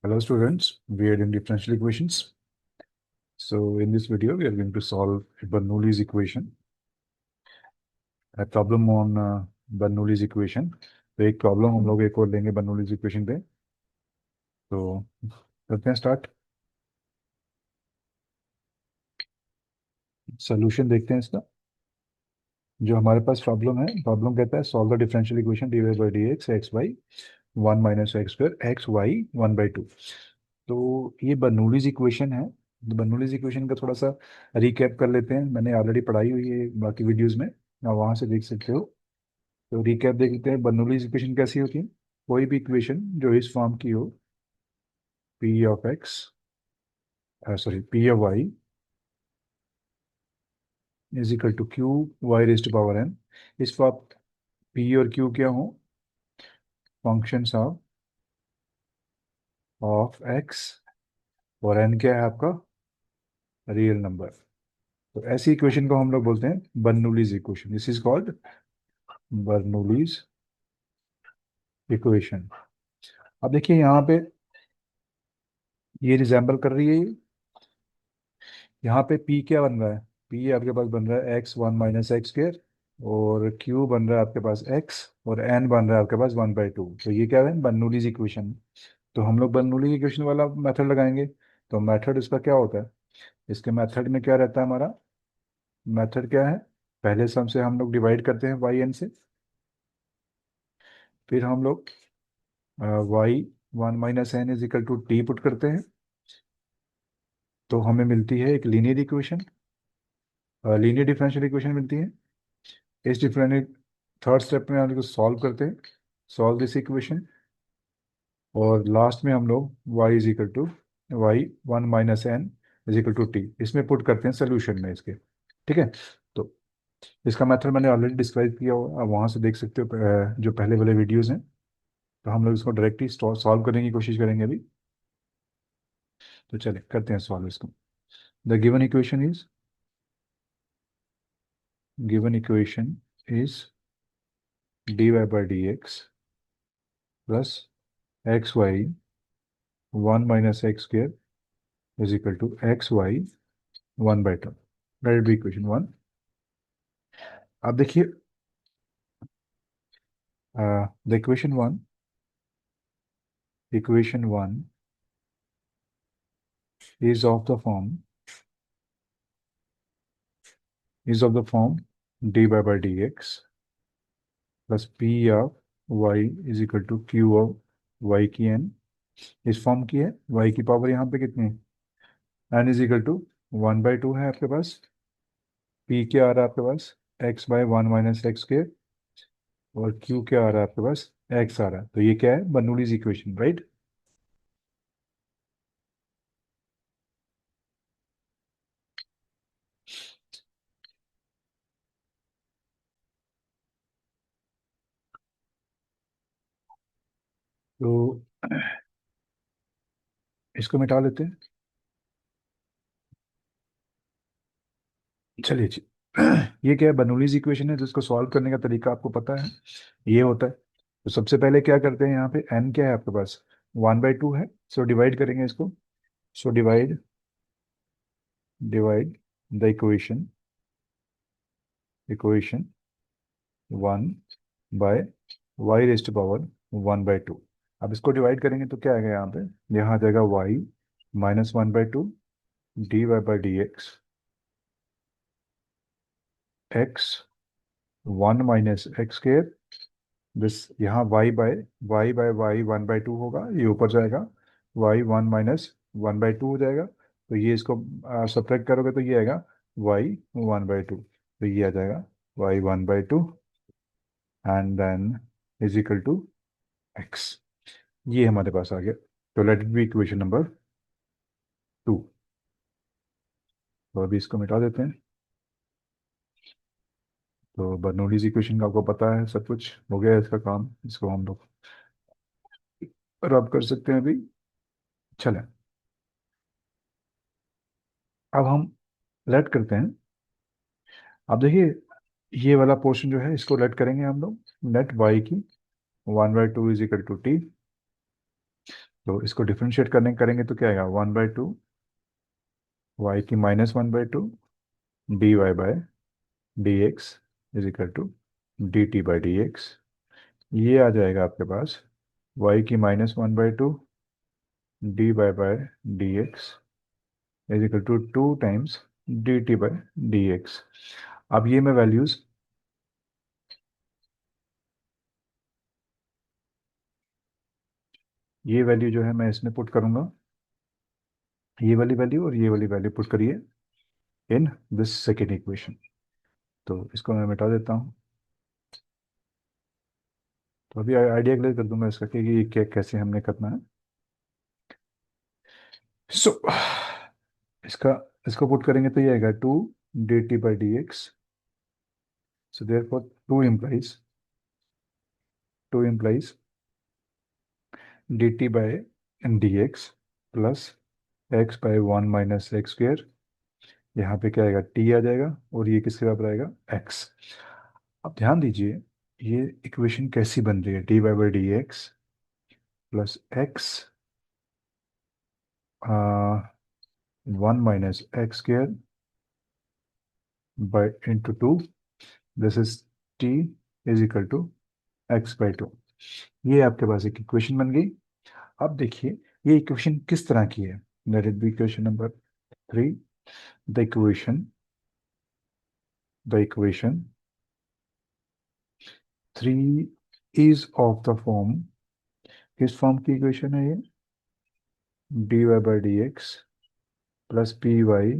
Hello students, we are in differential equations. So in this video, we are going to solve Bernoulli's equation, a problem on Bernoulli's equation. तो एक problem हम लोग एक और लेंगे Bernoulli's equation पे. तो करते हैं स्टार्ट. सोल्यूशन देखते हैं इसका. जो हमारे पास प्रॉब्लम है, प्रॉब्लम कहता है solve the differential equation d y by d x x y one minus x square x y one by two. तो ये बर्नौलीज इक्वेशन है. तो बर्नौलीज इक्वेशन का थोड़ा सा रिकैप कर लेते हैं. मैंने ऑलरेडी पढ़ाई हुई है बाकी वीडियोस में, आप वहां से देख सकते हो. तो रिकैप देख लेते हैं. बर्नौलीज इक्वेशन कैसी होती है? कोई भी इक्वेशन जो इस फॉर्म की हो, p of x, sorry p of y is equal to q y raise to power n. इस फॉर्म पी और क्यू क्या हो? फंक्शंस ऑफ एक्स, और एन क्या है आपका? Real number. तो ऐसी इक्वेशन को हम लोग बोलते हैं Bernoulli's equation. This is called Bernoulli's equation. अब देखिए यहाँ पे ये रिजेंबल कर रही है ये. यहाँ पे पी क्या बन रहा है? पी आपके पास बन रहा है x one minus x square, और क्यू बन रहा है आपके पास एक्स, और एन बन रहा है आपके पास वन बाई टू. तो ये क्या है? Bernoulli's equation. तो हम लोग बर्नौली इक्वेशन वाला मेथड लगाएंगे. तो मेथड इसका क्या होता है? इसके मेथड में क्या रहता है हमारा? मेथड क्या है? पहले सम से हम लोग डिवाइड करते हैं वाई एन से. फिर हम लोग y one minus n is equal to t put करते हैं. तो हमें मिलती है एक linear equation, linear differential equation मिलती है. इस डिफरेंट थर्ड स्टेप में हम लोग सॉल्व करते हैं, सॉल्व दिस इक्वेशन. और लास्ट में हम लोग y is equal to y one minus n is equal to t इसमें पुट करते हैं सोल्यूशन में इसके. ठीक है. तो इसका मेथड मैंने ऑलरेडी डिस्क्राइब किया हुआ, आप वहाँ से देख सकते हो जो पहले वाले वीडियोस हैं. तो हम लोग इसको डायरेक्टली सॉल्व करने की कोशिश करेंगे अभी. तो चलिए करते हैं सॉल्व इसको. The given equation is dy by dx plus x y one minus x square is equal to x y one by two. That be equation one. अब देखिए the equation one is of the form dy by dx plus p of y is equal to q of y की n. इस form की है. y की power यहाँ पे कितनी है? n is equal to one by two है आपके पास. p क्या आ रहा है आपके पास? x by one minus x के, और q क्या आ रहा है आपके पास? x आ रहा है. तो ये क्या है? Bernoulli's equation, right. तो इसको मिटा लेते हैं. चलिए जी. ये क्या है? बर्नौलीज इक्वेशन है, जिसको सॉल्व करने का तरीका आपको पता है. ये होता है. तो सबसे पहले क्या करते हैं, यहाँ पे n क्या है आपके पास? वन बाई टू है. सो डिवाइड करेंगे इसको. So divide divide the equation one by y raise to power one by two. अब इसको डिवाइड करेंगे तो क्या आएगा यहाँ पे? यहाँ आ जाएगा y minus one by two d y by d x x one minus x square. This यहाँ वाई वन बाई टू होगा, ये ऊपर जाएगा. Y one minus one by two हो जाएगा. तो ये इसको सब्ट्रैक्ट करोगे तो ये आएगा वाई वन बाई टू. तो ये आ जाएगा y one by two and then is equal to x. ये हमारे पास आ गया. तो let it be equation number two. तो अभी इसको मिटा देते हैं. तो बर्नौलीज इक्वेशन का आपको पता है, सब कुछ हो गया है इसका काम. इसको हम लोग रब कर सकते हैं अभी. चलें. अब हम लेट करते हैं. अब देखिए ये वाला पोर्शन जो है इसको लेट करेंगे हम लोग. लेट वाई की one by two is equal to t. तो इसको डिफ्रेंशिएट करने करेंगे तो क्या आएगा, 1/2 वाई की -1/2 dy by dx is equal to dt by dx। ये आ जाएगा आपके पास y की -1/2 dy by dx is equal to 2 times dt by dx। अब ये मैं वैल्यूज, ये वैल्यू जो है मैं इसमें पुट करूंगा, ये वाली वैल्यू और ये वाली वैल्यू पुट करिए इन दिस सेकेंड इक्वेशन। तो इसको मैं मिटा देता हूँ। तो अभी आइडिया क्लियर कर दूंगा इसका कि ये क्या कैसे हमने करना है। सो इसका इसको पुट करेंगे तो ये आएगा 2 dt/dx। So therefore 2 implies dt/dx plus x/1 - x²। यहाँ पे क्या आएगा, t आ जाएगा और ये किसके बराबर आएगा, x। अब ध्यान दीजिए ये इक्वेशन कैसी बन रही है, dy/dx प्लस x 1 - x² by into 2, this is t is equal to x/2। ये आपके पास एक इक्वेशन बन गई। अब देखिए ये इक्वेशन किस तरह की है, let it be equation number 3। The equation the equation 3 is of the form, किस फॉर्म की इक्वेशन है ये, dy/dx plus p y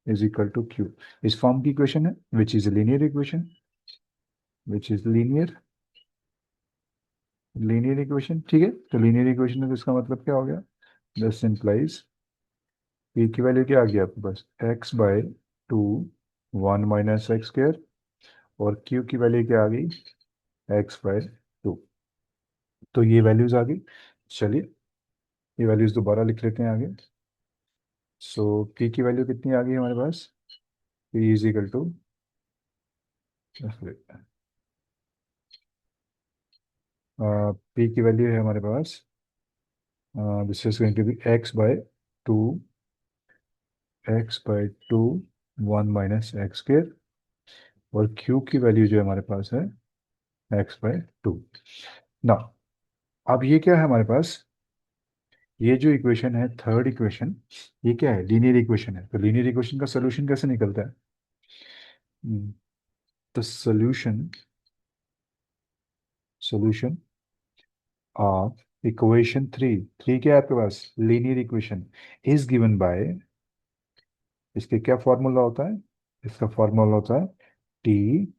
is equal to q. इस फॉर्म की इक्वेशन है which is linear equation, which is linear equation. ठीक है, तो लीनियर इक्वेशन है तो इसका मतलब क्या हो गया, दिस इंप्लाइज पी की वैल्यू क्या आ गई आपके पास, x/2 1 - x², और क्यू की वैल्यू क्या आ गई, x/2। तो ये वैल्यूज आ गई। चलिए ये वैल्यूज दोबारा लिख लेते हैं आगे। सो पी की वैल्यू कितनी आ गई हमारे पास, P is equal to, P की वैल्यू है हमारे पास, this is going to be x/2 x/2 1 - x², और क्यू की वैल्यू जो हमारे पास है x/2। ना, अब ये क्या है हमारे पास, ये जो इक्वेशन है थर्ड इक्वेशन, ये क्या है, लीनियर इक्वेशन है। तो लीनियर इक्वेशन का सोल्यूशन कैसे निकलता है, द सोल्यूशन ऑफ इक्वेशन 3, 3 क्या है आपके पास, linear equation, is given by, इसके क्या फॉर्मूला होता है, इसका फॉर्मूला होता है t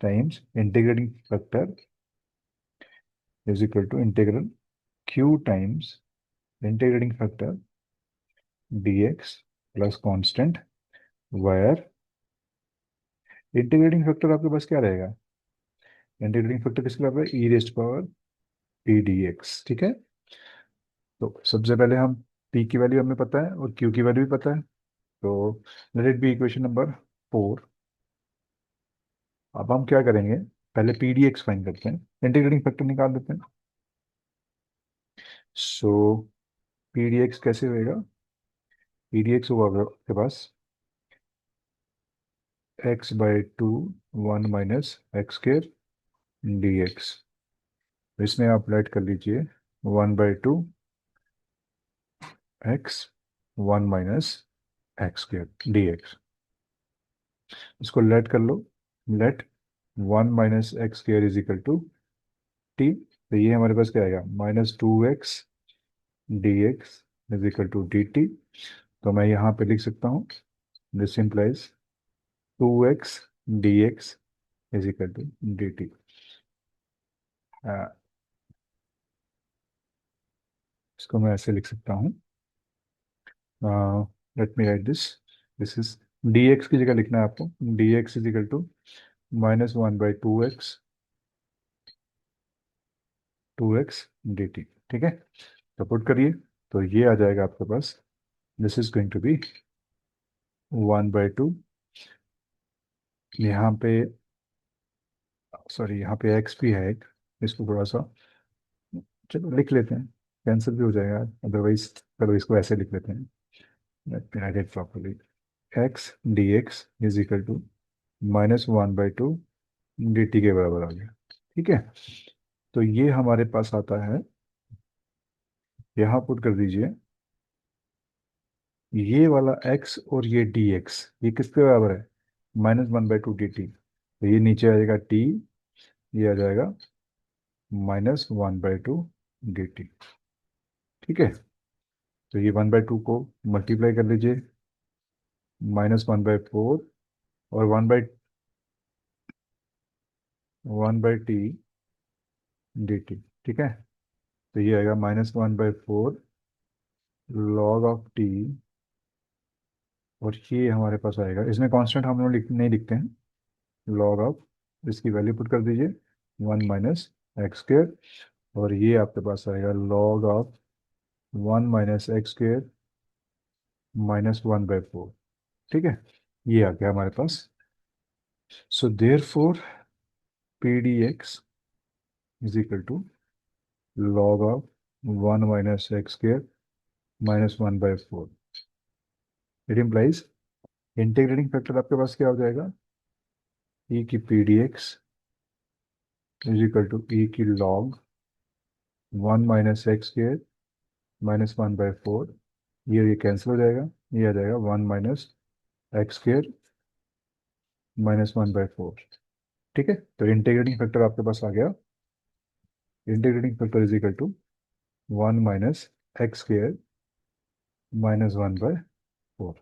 times integrating factor is equal to integral q times integrating factor dx plus constant, where integrating factor आपके पास क्या रहेगा, इंटीग्रेटिंग फैक्टर किसके बराबर है, e raised power P D X. ठीक है, तो सबसे पहले हम p की वैल्यू हमें पता है और q की वैल्यू भी पता है। तो let it be equation number 4। अब हम क्या करेंगे, पहले पी डी एक्स फाइंड करते हैं, इंटीग्रेटिंग फैक्टर निकाल देते हैं। सो पी डी एक्स कैसे होएगा, पी डी एक्स होगा आपके पास x/2 1 - x² dx। इसमें आप ऐड कर लीजिए 1/2 x 1 - x² dx। इसको लेट कर लो, let 1 - x² is equal to t। तो ये हमारे पास क्या आएगा, -2x dx is equal to dt। तो मैं यहाँ पे लिख सकता हूँ, this implies 2x dx is equal to dt। इसको मैं ऐसे लिख सकता हूँ, let me write this is dx की जगह लिखना है आपको, dx is equal to -1/2x 2x dt। ठीक है, तो पुट करिए तो ये आ जाएगा आपके पास, this is going to be 1/2, यहाँ पे सॉरी यहाँ पे x भी है एक, इसको थोड़ा सा चलो लिख लेते हैं, कैंसिल भी हो जाएगा, अदरवाइज चलो इसको ऐसे लिख लेते हैं, let me write it properly. X d x is equal to -1/2 d t के बराबर आ गया। ठीक है, तो ये हमारे पास आता है, यहाँ पुट कर दीजिए, ये वाला x और ये dx, ये किसके बराबर है, -1/2 dt। तो ये नीचे आ जाएगा t, ये आ जाएगा -1/2 dt। ठीक है, तो ये 1/2 को मल्टीप्लाई कर लीजिए, -1/4 और 1/टी dt। ठीक है, तो ये आएगा -1/4 log ऑफ टी, और ये हमारे पास आएगा, इसमें कांस्टेंट हम लोग नहीं लिखते हैं, लॉग ऑफ, इसकी वैल्यू पुट कर दीजिए 1 - x², और ये आपके पास आएगा लॉग ऑफ 1 - x² -1/4। ठीक है, ये आ गया हमारे पास। So therefore P D x is equal to log of 1 - x² -1/4। It implies integrating factor आपके पास क्या हो जाएगा, ई की P D x is equal to e की लॉग 1 - x² -1/4। ये कैंसिल हो जाएगा, ये आ जाएगा 1 - x² -1/4। ठीक है, तो इंटीग्रेटिंग फैक्टर आपके पास आ गया, integrating factor is equal to 1 - x² -1/4।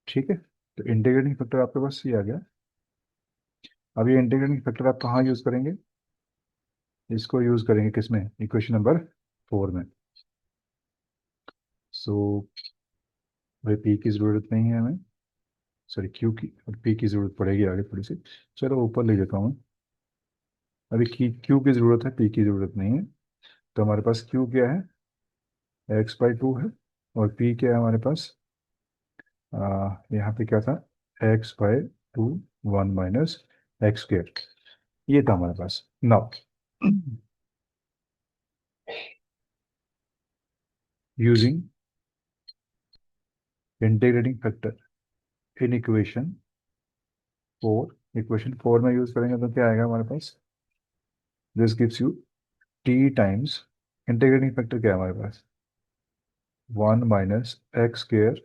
ठीक है, तो इंटीग्रेटिंग फैक्टर आपके पास ये आ गया। अब ये इंटीग्रेटिंग फैक्टर आप कहाँ यूज करेंगे, इसको यूज करेंगे किसमें, इक्वेशन नंबर 4 में। सो भाई पी की जरूरत नहीं है हमें, सॉरी क्यू की, और पी की जरूरत पड़ेगी आगे थोड़ी सी। चलो ऊपर ले लेता हूँ, अभी की क्यू की जरूरत है, पी की जरूरत नहीं है। तो हमारे पास क्यू क्या है, x/2 है, और पी क्या है हमारे पास, यहाँ पे क्या था, x/2 1 - x²। ये था हमारे पास। Now using integrating factor in equation 4 में यूज करेंगे तो क्या आएगा हमारे पास, this gives you T times, integrating factor क्या है हमारे पास, 1 - x²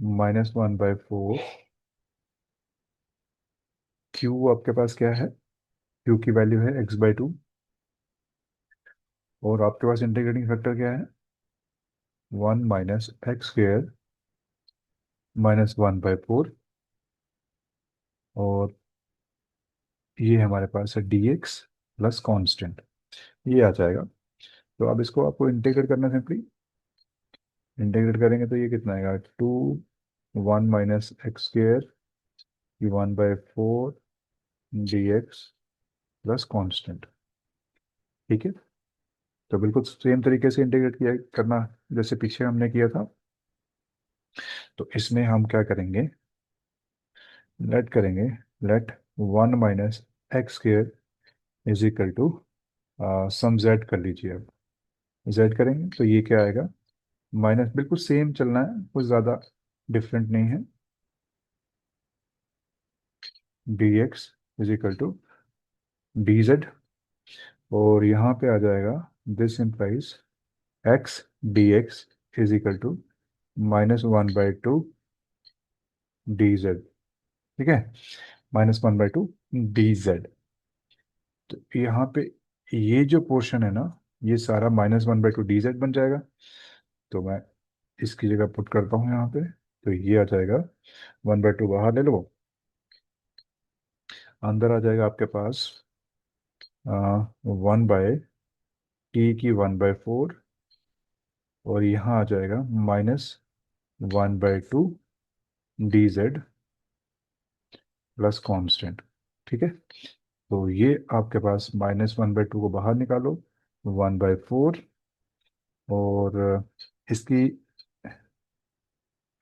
-1/4। क्यू आपके पास क्या है, क्यू की वैल्यू है x/2, और आपके पास इंटीग्रेटिंग फैक्टर क्या है, 1 - x² -1/4, और ये हमारे पास है dx प्लस कांस्टेंट, ये आ जाएगा। तो अब इसको आपको इंटीग्रेट करना, सिंपली इंटीग्रेट करेंगे तो ये कितना आएगा, 1 - x² 1/4 dx प्लस कांस्टेंट। ठीक है, तो बिल्कुल सेम तरीके से इंटीग्रेट किया करना जैसे पीछे हमने किया था। तो इसमें हम क्या करेंगे, लेट करेंगे, let 1 - x² is equal to some z कर लीजिए। अब z करेंगे तो ये क्या आएगा, माइनस, बिल्कुल सेम चलना है, कुछ ज़्यादा डिफरेंट नहीं है, dx is equal to dz, और यहाँ पे आ जाएगा, this implies x dx is equal to -1/2 dz। ठीक है, -1/2 dz। तो यहाँ पे ये जो पोर्शन है ना, ये सारा -1/2 dz बन जाएगा। तो मैं इसकी जगह पुट करता हूँ यहाँ पे, तो ये आ जाएगा 1/2 बाहर ले लो, अंदर आ जाएगा आपके पास 1/t की 1/4, और यहाँ आ जाएगा -1/2 dz प्लस कांस्टेंट। ठीक है, तो ये आपके पास -1/2 को बाहर निकालो, 1/4, और इसकी,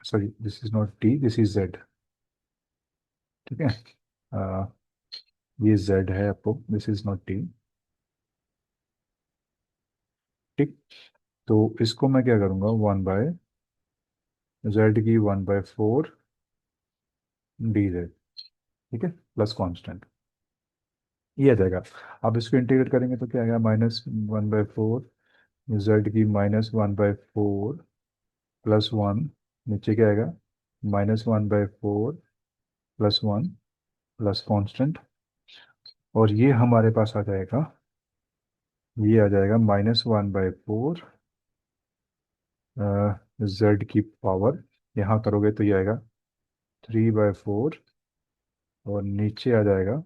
sorry this is not T, this is Z. ठीक है, अ, ये जेड है आपको, दिस इज नॉट टी। ठीक। तो इसको मैं क्या करूँगा, 1/z की 1/4 dz, ठीक है, प्लस कांस्टेंट, ये आ जाएगा। अब इसको इंटीग्रेट करेंगे तो क्या आएगा, -1/4 z की -1/4 +1, नीचे क्या आएगा, -1/4 +1 प्लस कांस्टेंट, और ये हमारे पास आ जाएगा, ये आ जाएगा -1/4 z की पावर, यहाँ करोगे तो ये आएगा 3/4, और नीचे आ जाएगा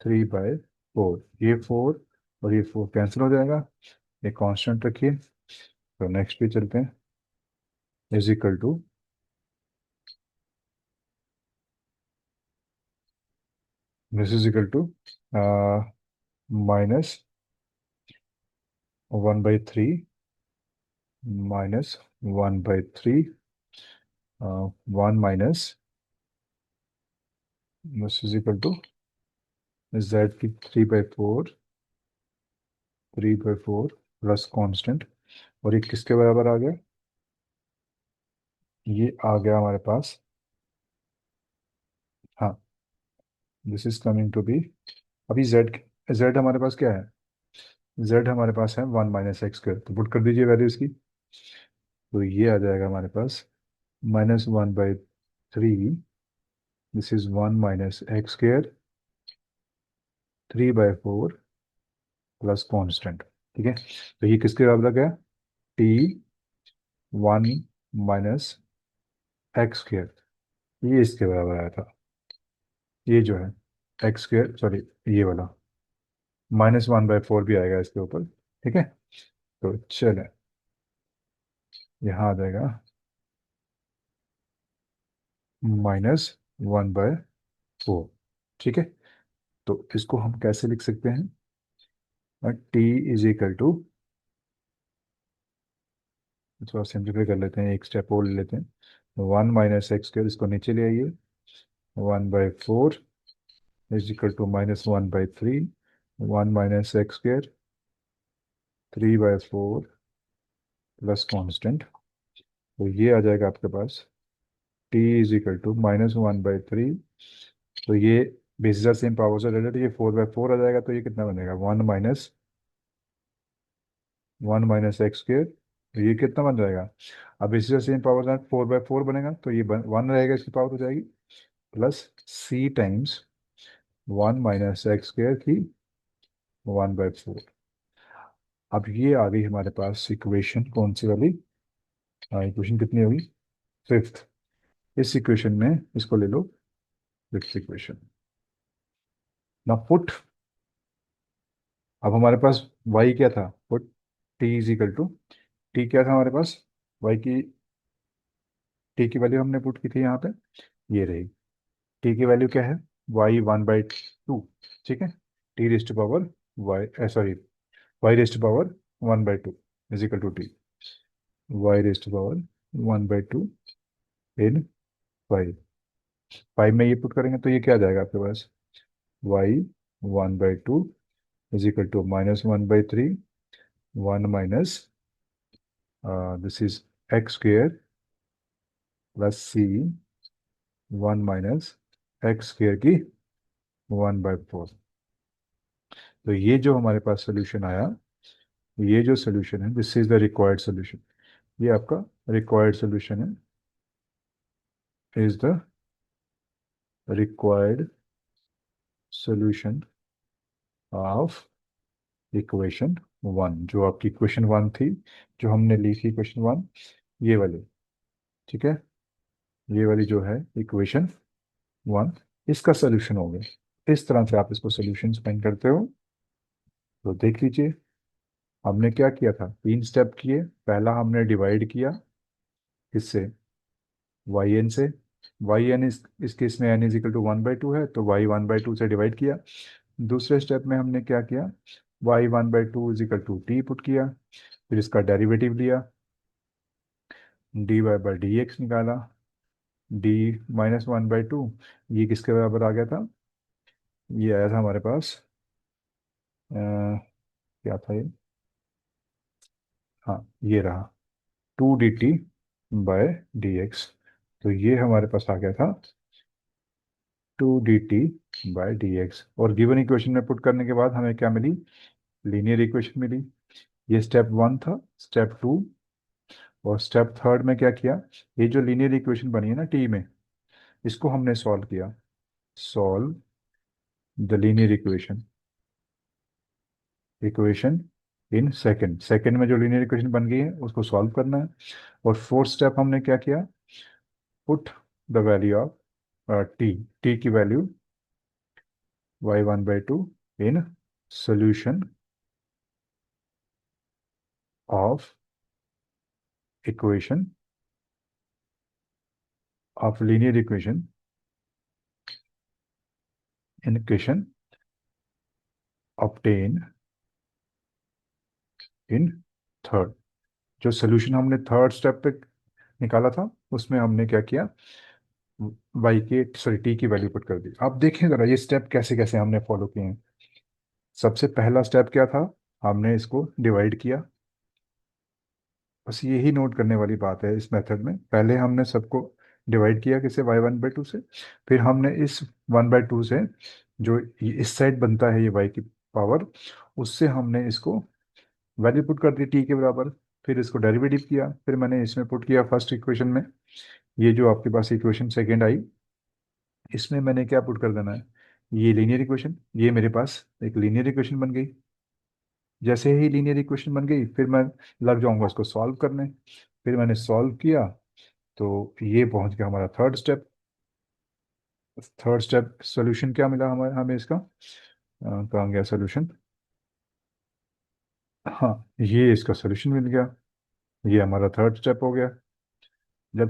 3/4, ये 4 और ये 4 कैंसिल हो जाएगा, ये कांस्टेंट रखिए। तो नेक्स्ट पे चलते हैं, is equal to, this is equal to -1/3 -1/3 1 minus, this is equal to z की 3/4 प्लस कांस्टेंट, और ये किसके बराबर आ गया, ये आ गया हमारे पास, हाँ, this is coming to be, अभी z हमारे पास क्या है, z हमारे पास है 1 - x², तो पुट कर दीजिए वैल्यू इसकी। तो ये आ जाएगा हमारे पास -1/3, this is 1 - x², 3/4 plus constant, ठीक है। तो ये किसके बराबर आ गया, t 1 - x², ये इसके बराबर आया था, ये जो है x², सॉरी, ये वाला -1/4 भी आएगा इसके ऊपर, ठीक है। तो चले, यहाँ आ जाएगा -1/4, ठीक है। तो इसको हम कैसे लिख सकते हैं, t इज इक्वल टू, थोड़ा सिंप्लीफाई कर लेते हैं, एक स्टेप और ले लेते हैं, 1 - x², इसको नीचे ले आइए, 1/4 is equal to -1/3, 1 - x², 3/4 plus constant, तो ये आ जाएगा आपके पास t इज इक्वल टू -1/3, तो ये बेसिस आर सेम पावर से रिलेटेड, ये 4/4 आ जाएगा, तो ये कितना बनेगा, 1 - x², तो ये कितना बन जाएगा, अब बेसिस आर सेम पावर से 4/4 बनेगा, तो ये 1 रहेगा, इसकी पावर हो जाएगी, प्लस c टाइम्स 1 - x² की 1/4। अब ये आ गई हमारे पास इक्वेशन, कौन सी वाली, इक्वेशन कितनी होगी, फिफ्थ। इस इक्वेशन में इसको ले लो, फिफ्थ इक्वेशन, ना पुट, अब हमारे पास y क्या था, put t is equal to, t क्या था हमारे पास, y की, t की वैल्यू हमने पुट की थी यहाँ पे, ये रही, t की वैल्यू क्या है, y1/2, ठीक है, t rest power y, sorry, y⁻² 1/2 is equal to t, y⁻² 1/2 इन 5 में ये पुट करेंगे तो ये क्या आ जाएगा आपके पास, y1/2 is equal to -1/3, 1 minus, this is x² plus c, 1 - x² की 1/4। तो ये जो हमारे पास सोल्यूशन आया, ये जो सोल्यूशन है, this is the required solution, ये आपका रिक्वायर्ड सोल्यूशन है, is the required solution of equation 1, जो आपकी इक्वेशन 1 थी, जो हमने ली थी इक्वेशन 1, ये वाली, ठीक है, ये वाली जो है इक्वेशन 1, इसका सोल्यूशन हो गया। इस तरह से आप इसको सोल्यूशन फाइंड करते हो। तो देख लीजिए, हमने क्या किया था, 3 स्टेप किए, पहला हमने डिवाइड किया, किससे, वाई एन से, वाई एन इस केस में n इज इक्वल टू 1/2 है, तो y 1/2 से डिवाइड किया। दूसरे स्टेप में हमने क्या किया, y 1/2 is equal to t put किया, फिर इसका डेरिवेटिव लिया, dy/dx निकाला, d -1/2, ये किसके बराबर आ गया था, ये आया था हमारे पास, क्या था ये, हाँ, ये रहा 2 dt/dx। तो ये हमारे पास आ गया था 2 dt/dx, और गिवन इक्वेशन में पुट करने के बाद हमें क्या मिली? लीनियर इक्वेशन मिली। ये स्टेप वन था। स्टेप टू और स्टेप थर्ड में क्या किया? ये जो लीनियर इक्वेशन बनी है ना टी में, इसको हमने सॉल्व किया। Solve the linear equation, equation in second. Second में जो लीनियर इक्वेशन बन गई है उसको सॉल्व करना है। और फोर्थ स्टेप हमने क्या किया? Put the value of T, T की value y1/2 in solution of equation of linear equation in equation obtained in third. जो सोल्यूशन हमने थर्ड स्टेप पे निकाला था उसमें हमने क्या किया? वाई के सॉरी टी की वैल्यू पुट कर दी। अब देखें जरा ये स्टेप कैसे कैसे हमने फॉलो किए हैं। सबसे पहला स्टेप क्या था? हमने इसको डिवाइड किया। बस यही नोट करने वाली बात है इस मेथड में। पहले हमने सबको डिवाइड किया किसे? y1/2 से। फिर हमने इस 1/2 से जो इस साइड बनता है ये y की पावर, उससे हमने इसको वैल्यू पुट कर दी टी के बराबर। फिर इसको डेरिवेटिव किया, फिर मैंने इसमें पुट किया फर्स्ट इक्वेशन में। ये जो आपके पास इक्वेशन सेकेंड आई, इसमें मैंने क्या पुट कर देना है? ये लीनियर इक्वेशन, ये मेरे पास एक लीनियर इक्वेशन बन गई। जैसे ही लीनियर इक्वेशन बन गई फिर मैं लग जाऊंगा इसको सॉल्व करने। फिर मैंने सॉल्व किया तो ये पहुंच गया हमारा third step. Third step solution क्या मिला हमें हमें इसका? कहाँ गया सोल्यूशन? हाँ, ये इसका सोल्यूशन मिल गया। ये हमारा थर्ड स्टेप हो गया। जब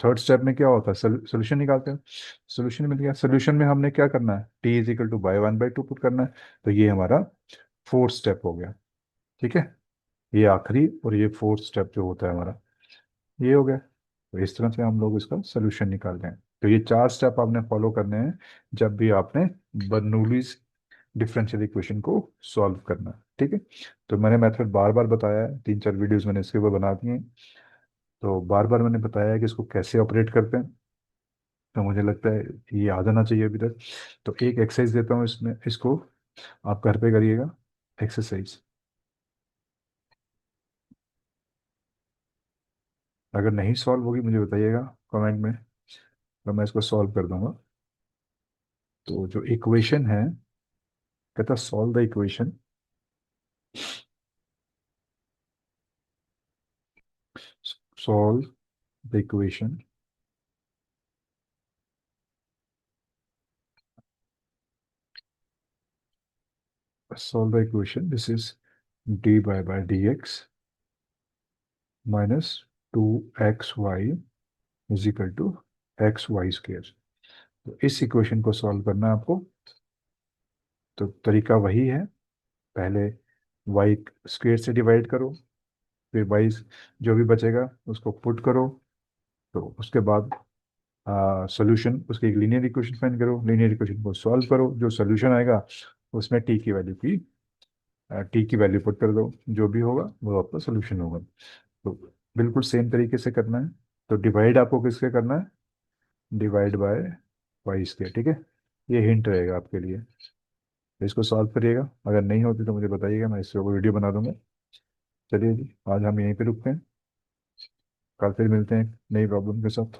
थर्ड स्टेप में क्या होता है? सोल्यूशन निकालते हैं। सोल्यूशन मिल गया। सोल्यूशन में हमने क्या करना है? t = y1/2 पुट करना है। तो ये हमारा फोर्थ स्टेप हो गया। ठीक है, ये आखिरी और ये फोर्थ स्टेप जो होता है हमारा, ये हो गया। तो इस तरह से हम लोग इसका सोल्यूशन निकालते हैं। तो ये चार स्टेप आपने फॉलो करने हैं जब भी आपने बर्नौलीज डिफरेंशियल इक्वेशन को सॉल्व करना है। ठीक है, तो मैंने मेथड बार बार बताया है, 3-4 वीडियोस मैंने इसके ऊपर बना दिए हैं। तो बार बार मैंने बताया है कि इसको कैसे ऑपरेट करते हैं। तो मुझे लगता है ये आ जाना चाहिए अभी तक। तो एक एक्सरसाइज देता हूँ इसमें, इसको आप घर पे करिएगा। एक्सरसाइज अगर नहीं सॉल्व होगी मुझे बताइएगा कमेंट में, तो मैं इसको सॉल्व कर दूंगा। तो जो इक्वेशन है, कहता solve the equation, solve the equation solve the equation, this is dy/dx minus 2xy is equal to xy²। तो इस इक्वेशन को सॉल्व करना है आपको। तो तरीका वही है, पहले y² से डिवाइड करो, फिर y जो भी बचेगा उसको पुट करो। तो उसके बाद सॉल्यूशन, उसकी एक लीनियर इक्वेशन फाइंड करो, लीनियर इक्वेशन को सॉल्व करो, जो सॉल्यूशन आएगा उसमें टी की वैल्यू पुट कर दो। जो भी होगा वो आपका सॉल्यूशन होगा। तो बिल्कुल सेम तरीके से करना है। तो डिवाइड आपको किसके करना है? डिवाइड/y²। ठीक है, ये हिंट रहेगा आपके लिए। तो इसको सॉल्व करिएगा, अगर नहीं होती तो मुझे बताइएगा, मैं इससे वीडियो बना दूंगा। चलिए जी, आज हम यहीं पे रुकते हैं। कल फिर मिलते हैं नई प्रॉब्लम के साथ।